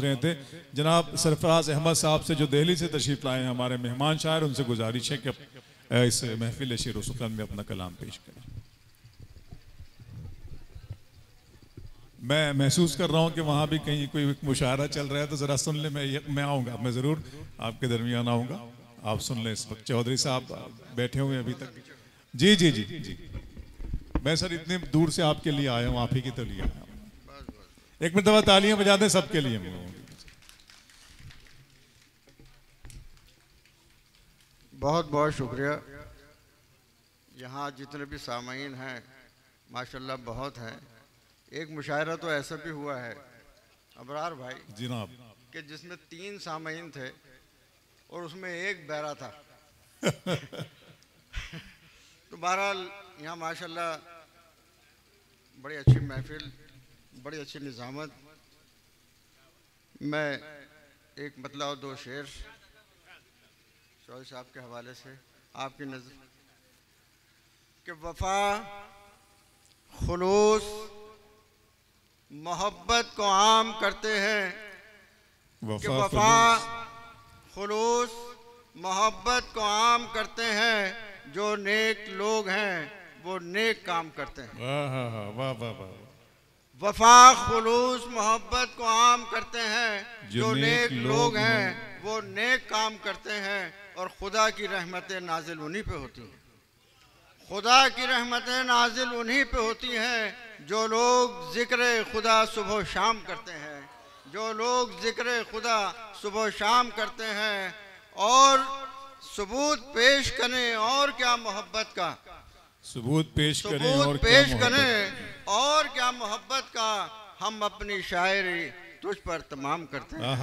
हाज़िर थे। जनाब सरफराज अहमद साहब से जो दिल्ली से तशरीफ़ लाए हैं हमारे मेहमान शायर, उनसे गुजारिश है कि इस महफिल शेर व सुख़न में अपना कलाम पेश करें। मैं महसूस कर रहा हूँ कि वहाँ भी कहीं कोई मुशायरा चल रहा है, तो ज़रा सुन ले। मैं आऊँगा, मैं ज़रूर आपके दरमियान आऊँगा, आप सुन लें। इस वक्त चौधरी साहब बैठे हुए हैं अभी तक। जी जी जी जी, मैं सर इतने दूर से आपके लिए आया हूँ, आप ही के तो लिए आया हूँ। एक मिनट तालियां बजा दें सबके लिए। बहुत बहुत शुक्रिया। यहाँ जितने भी सामीन हैं माशाल्लाह बहुत हैं। एक मुशायरा तो ऐसा भी हुआ है अबरार भाई जनाब कि जिसमें 3 सामीन थे और उसमें एक बैरा था। तो बहरहाल यहाँ माशाल्लाह बड़ी अच्छी महफिल, बड़ी अच्छी निज़ामत। मैं एक मतलब और 2 शेर चौधरी साहब के हवाले से आपकी नज़र कि वफा खुलूस मोहब्बत को आम करते हैं, कि वफा खुलूस मोहब्बत को आम करते हैं। जो नेक लोग हैं वो नेक काम करते हैं। वाह वाह वाह वाह। वफा खुलूस मोहब्बत को आम करते हैं। जो नेक लोग हैं वो नेक काम करते हैं। और खुदा की रहमतें नाजिल उन्हीं पे होती हैं। खुदा की रहमतें नाजिल उन्हीं पे होती हैं जो लोग ज़िक्र खुदा सुबह शाम करते हैं। जो लोग ज़िक्र खुदा सुबह शाम करते हैं। और सबूत पेश करें और क्या मोहब्बत का, सबूत पेश करें और क्या मोहब्बत का। हम अपनी शायरी तुझ पर तमाम करते हैं।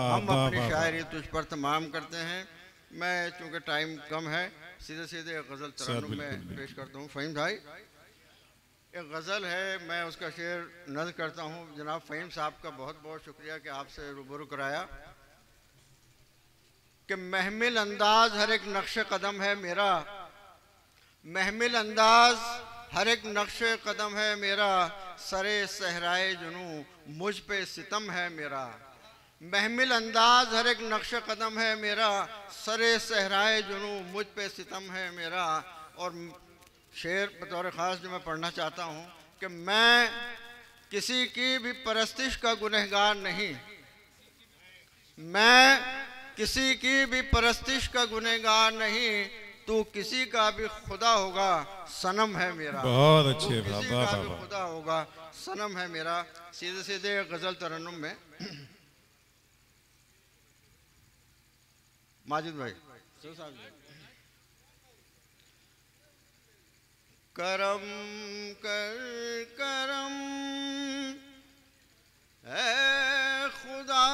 हम अपनी शायरी तुझ पर तमाम करते हैं। मैं चूँकि टाइम कम है सीधे सीधे गज़ल तरन्नुम में पेश करता हूँ। फ़हीम भाई एक गज़ल है, मैं उसका शेर नज़्म करता हूँ। जनाब फ़हीम साहब का बहुत बहुत शुक्रिया कि आपसे रूबरू कराया। कि महमिल अंदाज हर एक नक्श कदम है मेरा, महमिल अंदाज हर एक नक्श कदम है मेरा। सरे सहराए जुनू मुझ पे सितम है मेरा। महमिल अंदाज हर एक नक्श कदम है मेरा। सरे सहराए जुनू मुझ पे सितम है मेरा। और शेर बतौर ख़ास जो मैं पढ़ना चाहता हूँ कि मैं किसी की भी परस्तिश का गुनहगार नहीं, मैं किसी की भी परस्तिश का गुनहगार नहीं। तू किसी का भी खुदा होगा सनम है मेरा। बहुत अच्छे, किसी का भी खुदा होगा सनम है मेरा। सीधे सीधे गज़ल तरन्नुम में माजिद भाई करम कर करम ऐ खुदा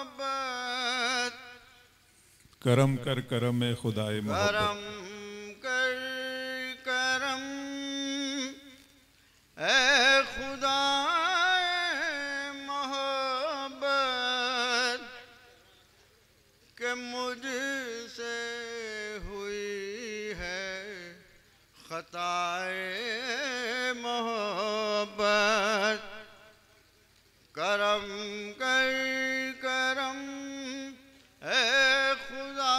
मोहब्बत, करम कर करम ए खुदाए मोहब्बत। करम कर करम ऐ खुदा मोहब्बत के मुझसे हुई है खताए मोहब्बत। करम कर करम ऐ खुदा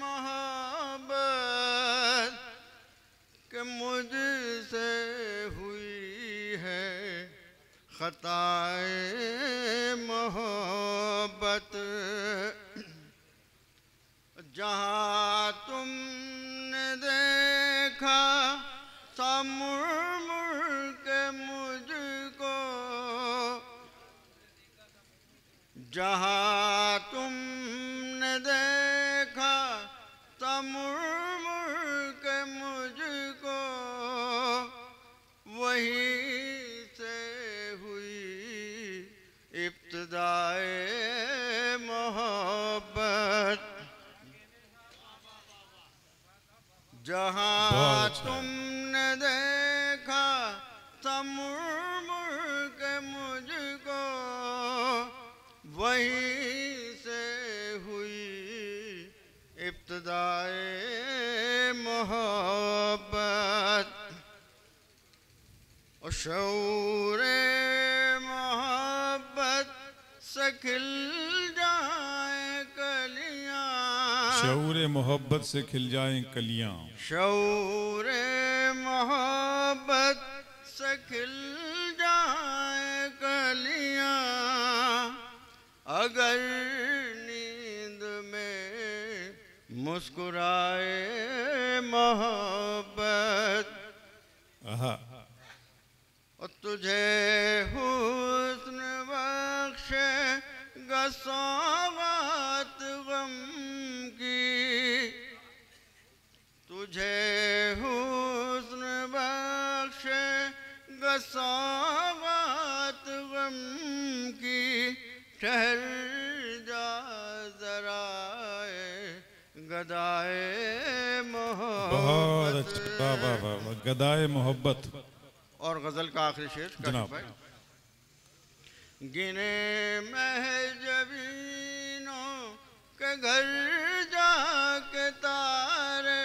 मोहब्बत के मुझसे हुई है खताए मोहब्बत। जहाँ तुमने देखा था मुड़ मुड़ के मुझको, जहाँ तुमने देखा था मुड़ मुड़ के मुझको, वहीं से हुई इब्तिदाए मोहब्बत। जहाँ तुमने देखा था मुड़ मुड़ के मुझको, वहीं से हुई इब्तिदाए मोहब्बत। और शऊरे खिल जाए कलियां, शऊर मोहब्बत से खिल जाएं कलियां, शऊर मोहब्बत से खिल जाए कलियां, अगर नींद में मुस्कुराए मोहब्बत। और तुझे हुस्न बख्शेगा सौगात गम की, तुझे हुस्न बख्शेगा सौगात गम की, ठहर जा जरा गदाए मोहब्बत। बहुत अच्छा, वाह वाह वाह, गदाए मोहब्बत। और गजल का आखिरी शेर जनाब। गिने महजबीनों के घर जाके तारे,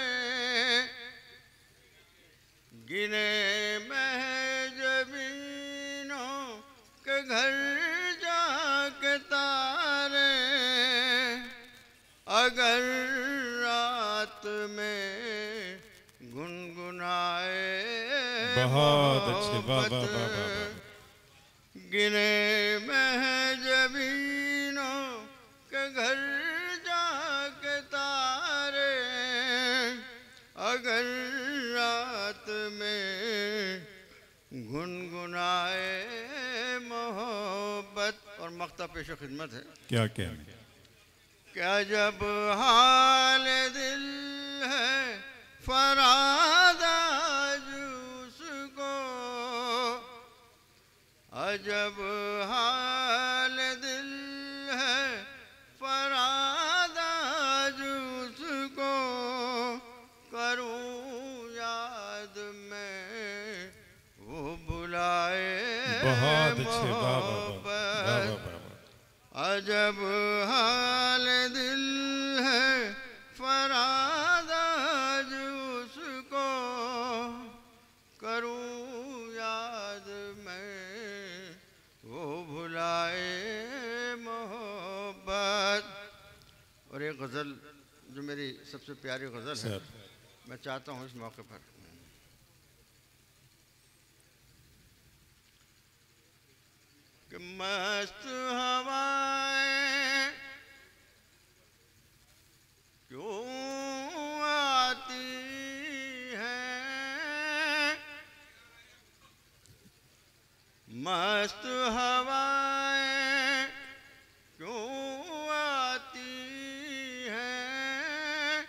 गिने महजबीनों के घर जाके तारे, अगर रात में गुनगुनाए। बहुत अच्छे, वाह वाह वाह वाह। गिने महजबीनों के घर जाके तारे, अगर रात में गुनगुनाए मोहब्बत। और मख्ता पेश खिदमत है। क्या कहने, क्या जब हाल दिल है फरादा उसको, अजब हाल दिल है फरादा उसको, करूं याद में वो बुलाए बहुत अच्छे, वाह वाह वाह वाह वाह। अजब हाल दिल है फरादा उसको, करूं याद में वो भुलाए मोहब्बत। और एक गज़ल जो मेरी सबसे प्यारी गज़ल है, मैं चाहता हूँ इस मौके पर कि मस्त हवाएं क्यों आती हैं, मस्त हवाएं क्यों आती हैं,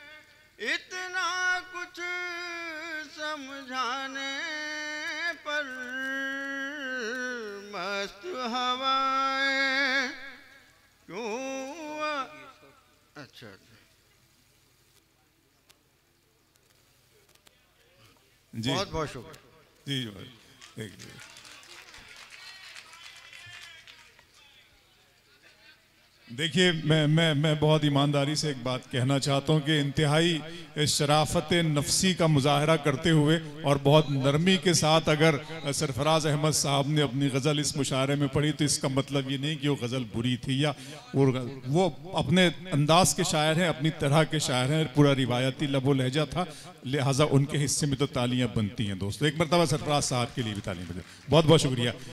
इतना कुछ समझाने पर, मस्त हवाएं क्यों। अच्छा जी, बहुत बहुत शुक्रिया जी जी। देखिए, मैं बहुत ईमानदारी से एक बात कहना चाहता हूँ कि इंतहाई शराफत नफसी का मुजाहरा करते हुए और बहुत नरमी के साथ अगर सरफराज अहमद साहब ने अपनी गज़ल इस मुशायरे में पढ़ी, तो इसका मतलब ये नहीं कि वो गज़ल बुरी थी, या वो अपने अंदाज के शायर हैं, अपनी तरह के शायर हैं, पूरा रिवायती लबो लहजा था, लिहाजा उनके हिस्से में तो तालियां बनती हैं। दोस्तों, एक मरतबा सरफराज साहब के लिए भी तालियां बजाएं। बहुत बहुत शुक्रिया।